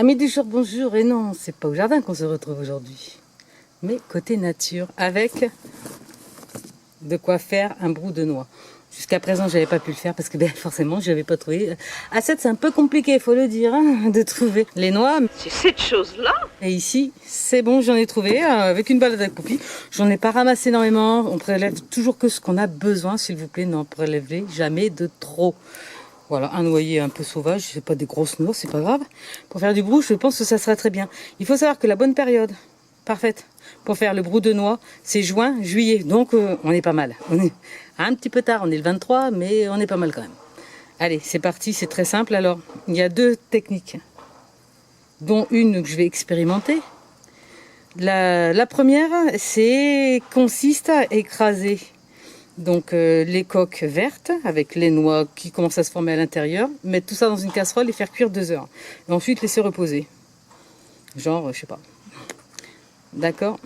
Amis du jour, bonjour. Et non, c'est pas au jardin qu'on se retrouve aujourd'hui, mais côté nature, avec de quoi faire un brou de noix. Jusqu'à présent, j'avais pas pu le faire parce que forcément, je n'avais pas trouvé. À 7, c'est un peu compliqué, il faut le dire, hein, de trouver les noix. C'est cette chose-là. Et ici, c'est bon, j'en ai trouvé avec une balade avec Poupie. J'en ai pas ramassé énormément. On prélève toujours que ce qu'on a besoin, s'il vous plaît. N'en prélevez jamais de trop. Voilà, un noyer un peu sauvage, c'est pas des grosses noix, c'est pas grave. Pour faire du brou, je pense que ça sera très bien. Il faut savoir que la bonne période parfaite pour faire le brou de noix, c'est juin, juillet. Donc on est pas mal. On est un petit peu tard, on est le 23, mais on est pas mal quand même. Allez, c'est parti, c'est très simple. Alors, il y a deux techniques, dont une que je vais expérimenter. La première, consiste à écraser donc les coques vertes avec les noix qui commencent à se former à l'intérieur, mettre tout ça dans une casserole et faire cuire 2 heures. Et ensuite laisser reposer. Genre, je sais pas. D'accord?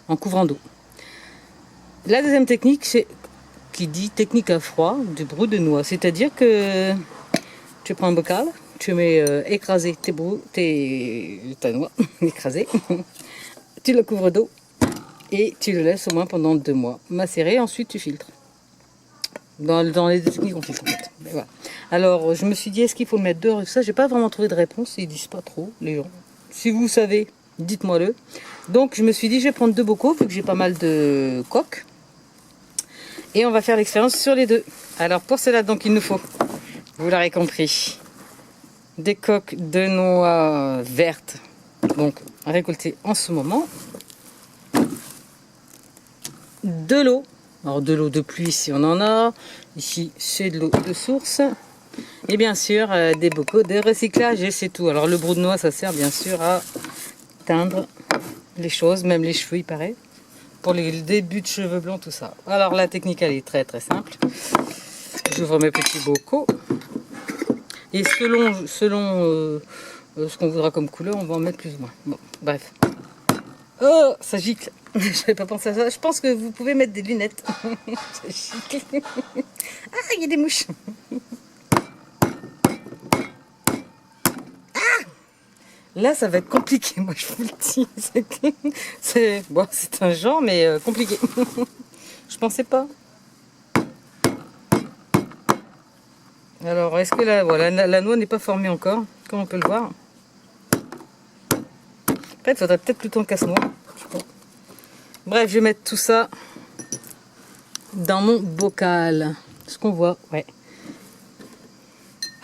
En couvrant d'eau. La deuxième technique, c'est qui dit technique à froid du brou de noix. C'est-à-dire que tu prends un bocal, tu mets écraser ta noix écrasée, tu la couvres d'eau et tu le laisses au moins pendant 2 mois macérer. Ensuite, tu filtres. Dans les deux techniques, on filtre en fait. Mais voilà. Alors, je me suis dit, est-ce qu'il faut le mettre dehors et tout ça? J'ai pas vraiment trouvé de réponse. Ils disent pas trop, les gens. Si vous savez, dites-moi-le. Donc, je me suis dit, je vais prendre 2 bocaux, vu que j'ai pas mal de coques. Et on va faire l'expérience sur les deux. Alors, pour cela, donc, il nous faut, vous l'aurez compris, des coques de noix vertes, donc récoltées en ce moment. De l'eau, alors de l'eau de pluie si on en a, ici c'est de l'eau de source, et bien sûr des bocaux de recyclage et c'est tout. Alors le brou de noix ça sert bien sûr à teindre les choses, même les cheveux il paraît, pour les débuts de cheveux blancs tout ça. Alors la technique elle est très très simple, j'ouvre mes petits bocaux et selon ce qu'on voudra comme couleur on va en mettre plus ou moins. Bon bref. Oh, ça gicle. J'avais pas pensé à ça. Je pense que vous pouvez mettre des lunettes. Ça gicle. Ah, il y a des mouches. Ah, là, ça va être compliqué. Moi, je vous le dis. C'est bon, c'est un genre, mais compliqué. Je pensais pas. Alors, est-ce que la noix n'est pas formée encore, comme on peut le voir. Après, il faudrait peut-être plutôt un casse-noix. Bref, je vais mettre tout ça dans mon bocal. Ce qu'on voit, ouais.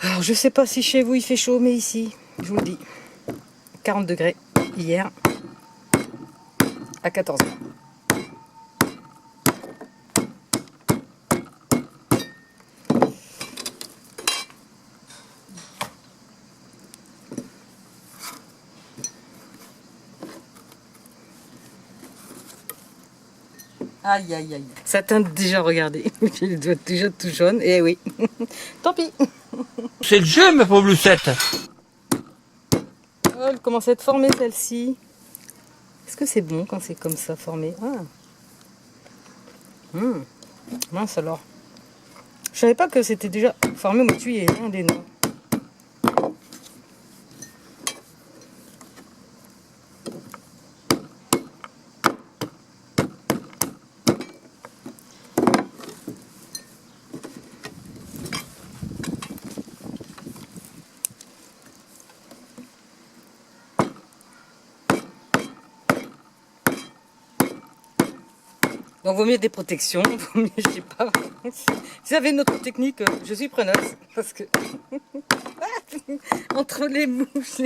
Alors, je sais pas si chez vous il fait chaud, mais ici, je vous le dis, 40 degrés hier à 14h. Aïe, aïe, aïe. Ça teinte déjà, regardez. J'ai les doigts déjà tout jaunes. Et oui. Tant pis. C'est le jeu, ma pauvre Lucette. Oh, elle commence à être formée, celle-ci. Est-ce que c'est bon quand c'est comme ça, formé? Ah. Mince alors. Je savais pas que c'était déjà formé au tuyau, hein, des noix. Donc vaut mieux des protections, vaut mieux, je sais pas. Si vous avez une autre technique, je suis preneuse. Parce que entre les mouches,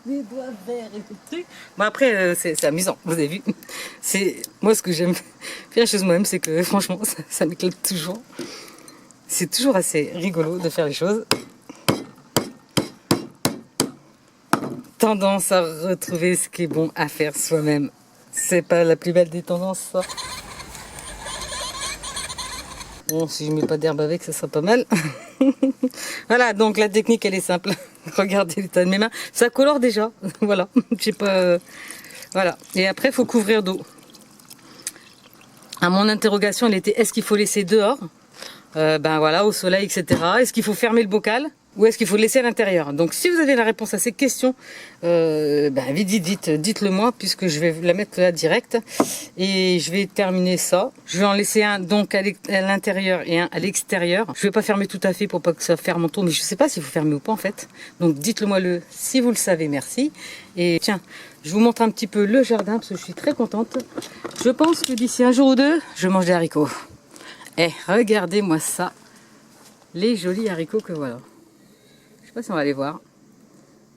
les doigts verts et tout le truc. Bon après c'est amusant, vous avez vu. Moi ce que j'aime faire chez moi-même, c'est que franchement ça m'éclate toujours. C'est toujours assez rigolo de faire les choses. Tendance à retrouver ce qui est bon à faire soi-même. C'est pas la plus belle des tendances ça. Bon, si je mets pas d'herbe avec, ça sera pas mal. Voilà, donc la technique, elle est simple. Regardez l'état de mes mains. Ça colore déjà. Voilà. Je sais pas. Voilà. Et après, il faut couvrir d'eau. À mon interrogation, elle était, est-ce qu'il faut laisser dehors ben voilà, au soleil, etc. Est-ce qu'il faut fermer le bocal? ou est-ce qu'il faut le laisser à l'intérieur? Donc si vous avez la réponse à ces questions, dites-le moi, puisque je vais la mettre là direct. Et je vais terminer ça. Je vais en laisser un donc à l'intérieur et un à l'extérieur. Je vais pas fermer tout à fait pour pas que ça ferme en tout, mais je sais pas s'il faut fermer ou pas en fait. Donc dites-le moi si vous le savez, merci. Et tiens, je vous montre un petit peu le jardin parce que je suis très contente. Je pense que d'ici un jour ou deux, je mange des haricots. Eh, regardez-moi ça. Les jolis haricots que voilà. Je sais pas si on va les voir.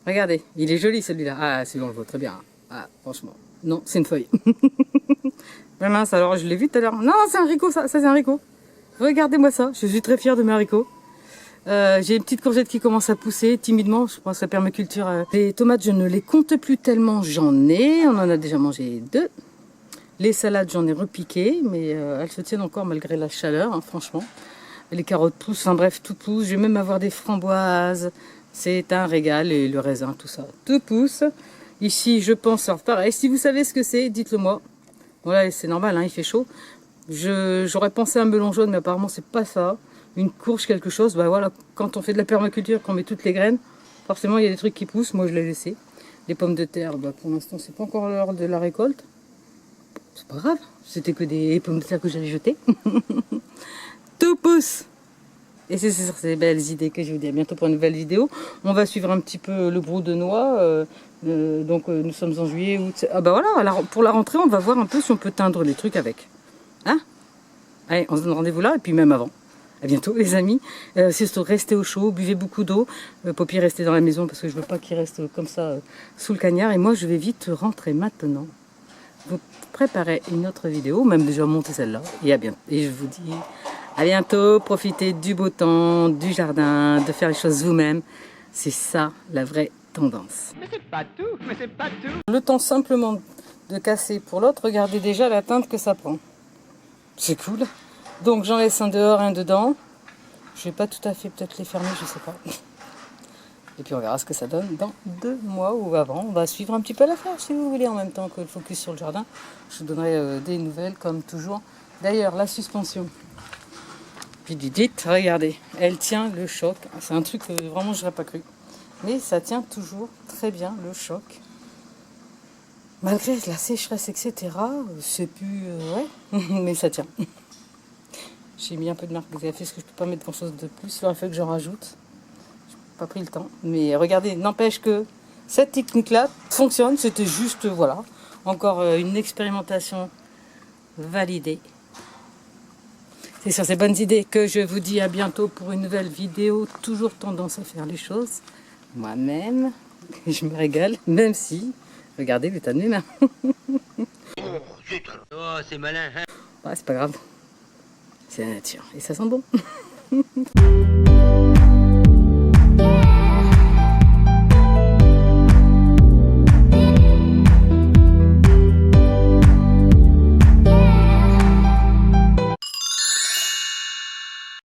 Regardez, il est joli celui-là. Ah, celui-là on le voit très bien. Ah, franchement. Non, c'est une feuille. Mais mince, alors je l'ai vu tout à l'heure. Non, c'est un haricot ça c'est un haricot. Regardez-moi ça, je suis très fière de mes haricots. J'ai une petite courgette qui commence à pousser timidement, je pense que la permaculture. Les tomates, je ne les compte plus tellement, j'en ai. On en a déjà mangé 2. Les salades, j'en ai repiqué, mais elles se tiennent encore malgré la chaleur, hein, franchement. Les carottes poussent, enfin bref, tout pousse. Je vais même avoir des framboises. C'est un régal, et le raisin, tout ça, tout pousse. Ici, je pense, alors pareil, si vous savez ce que c'est, dites-le moi. Voilà, c'est normal, hein, il fait chaud. J'aurais pensé à un melon jaune, mais apparemment, c'est pas ça. Une courge, quelque chose. Bah voilà, quand on fait de la permaculture, qu'on met toutes les graines, forcément, il y a des trucs qui poussent. Moi, je l'ai laissé. Les pommes de terre, bah, pour l'instant, c'est pas encore l'heure de la récolte. C'est pas grave, c'était que des pommes de terre que j'allais jeter. Tout pousse. Et c'est sur ces belles idées que je vous dis à bientôt pour une nouvelle vidéo. On va suivre un petit peu le brou de noix. Nous sommes en juillet, août. Ah bah voilà, pour la rentrée, on va voir un peu si on peut teindre les trucs avec. Hein? Allez, on se donne rendez-vous là et puis même avant. À bientôt les amis. C'est surtout restez au chaud, buvez beaucoup d'eau. Poppy, restez dans la maison parce que je veux pas qu'il reste comme ça sous le cagnard. Et moi, je vais vite rentrer maintenant. Vous préparez une autre vidéo, même déjà monter celle-là. Et à bientôt. Et je vous dis à bientôt. Profitez du beau temps, du jardin, de faire les choses vous-même. C'est ça la vraie tendance. Mais c'est pas tout, mais c'est pas tout. Le temps simplement de casser pour l'autre. Regardez déjà la teinte que ça prend. C'est cool. Donc j'en laisse un dehors, un dedans. Je vais pas tout à fait peut-être les fermer, je sais pas. Et puis on verra ce que ça donne dans 2 mois ou avant. On va suivre un petit peu l'affaire si vous voulez en même temps que le focus sur le jardin. Je vous donnerai des nouvelles comme toujours. D'ailleurs la suspension. Puis dites, regardez, elle tient le choc. C'est un truc que vraiment je n'aurais pas cru. Mais ça tient toujours très bien le choc. Malgré la sécheresse, etc. C'est plus... ouais, mais ça tient. J'ai mis un peu de marque de café parce que je ne peux pas mettre grand chose de plus. Il aurait fallu que j'en rajoute. Je n'ai pas pris le temps. Mais regardez, n'empêche que cette technique-là fonctionne. C'était juste, voilà, encore une expérimentation validée. C'est sur ces bonnes idées que je vous dis à bientôt pour une nouvelle vidéo. Toujours tendance à faire les choses moi-même. Je me régale, même si... Regardez l'état de mes mains. Oh, c'est malin, hein? Ouais, c'est pas grave. C'est la nature. Et ça sent bon.